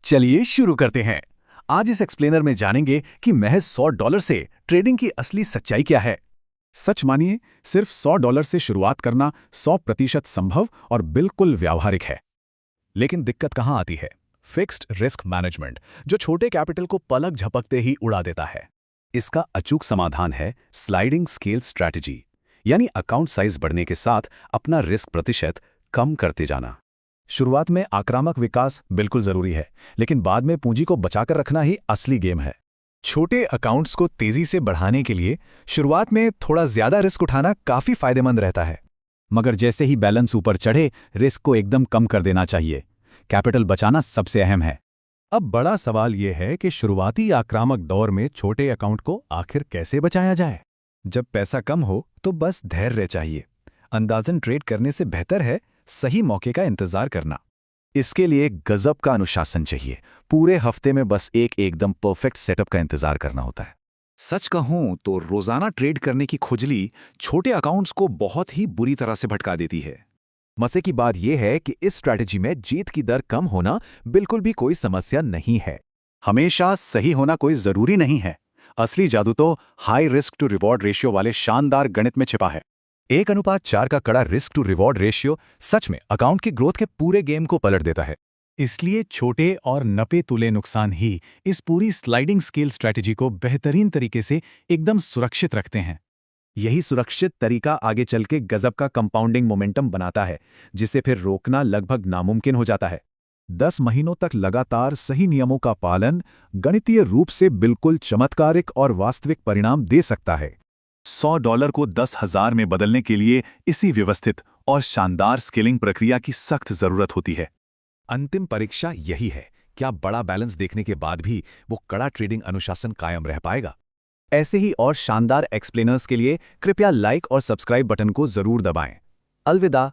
चलिए शुरू करते हैं। आज इस एक्सप्लेनर में जानेंगे कि महज $100 से ट्रेडिंग की असली सच्चाई क्या है। सच मानिए, सिर्फ $100 से शुरुआत करना 100% संभव और बिल्कुल व्यावहारिक है। लेकिन दिक्कत कहाँ आती है? फिक्स्ड रिस्क मैनेजमेंट, जो छोटे कैपिटल को पलक झपकते ही उड़ा देता है। इसका अचूक समाधान है स्लाइडिंग स्केल स्ट्रैटेजी, यानी अकाउंट साइज बढ़ने के साथ अपना रिस्क प्रतिशत कम करते जाना। शुरुआत में आक्रामक विकास बिल्कुल जरूरी है, लेकिन बाद में पूंजी को बचाकर रखना ही असली गेम है। छोटे अकाउंट्स को तेजी से बढ़ाने के लिए शुरुआत में थोड़ा ज्यादा रिस्क उठाना काफी फायदेमंद रहता है। मगर जैसे ही बैलेंस ऊपर चढ़े, रिस्क को एकदम कम कर देना चाहिए। कैपिटल बचाना सबसे अहम है। अब बड़ा सवाल यह है कि शुरुआती आक्रामक दौर में छोटे अकाउंट को आखिर कैसे बचाया जाए। जब पैसा कम हो तो बस धैर्य चाहिए। अंदाजन ट्रेड करने से बेहतर है सही मौके का इंतजार करना। इसके लिए गजब का अनुशासन चाहिए। पूरे हफ्ते में बस एकदम परफेक्ट सेटअप का इंतजार करना होता है। सच कहूं तो रोजाना ट्रेड करने की खुजली छोटे अकाउंट्स को बहुत ही बुरी तरह से भटका देती है। मजे की बात यह है कि इस स्ट्रैटेजी में जीत की दर कम होना बिल्कुल भी कोई समस्या नहीं है। हमेशा सही होना कोई जरूरी नहीं है। असली जादू तो high risk to reward ratio वाले शानदार गणित में छिपा है। 1:4 का कड़ा रिस्क टू रिवॉर्ड रेशियो सच में अकाउंट की ग्रोथ के पूरे गेम को पलट देता है। इसलिए छोटे और नपे तुले नुकसान ही इस पूरी स्लाइडिंग स्केल स्ट्रैटेजी को बेहतरीन तरीके से एकदम सुरक्षित रखते हैं। यही सुरक्षित तरीका आगे चल के गजब का कंपाउंडिंग मोमेंटम बनाता है, जिसे फिर रोकना लगभग नामुमकिन हो जाता है। 10 महीनों तक लगातार सही नियमों का पालन गणितीय रूप से बिल्कुल चमत्कारिक और वास्तविक परिणाम दे सकता है। $100 को 10,000 में बदलने के लिए इसी व्यवस्थित और शानदार स्केलिंग प्रक्रिया की सख्त जरूरत होती है। अंतिम परीक्षा यही है, क्या बड़ा बैलेंस देखने के बाद भी वो कड़ा ट्रेडिंग अनुशासन कायम रह पाएगा? ऐसे ही और शानदार एक्सप्लेनर्स के लिए कृपया लाइक और सब्सक्राइब बटन को जरूर दबाएं। अलविदा।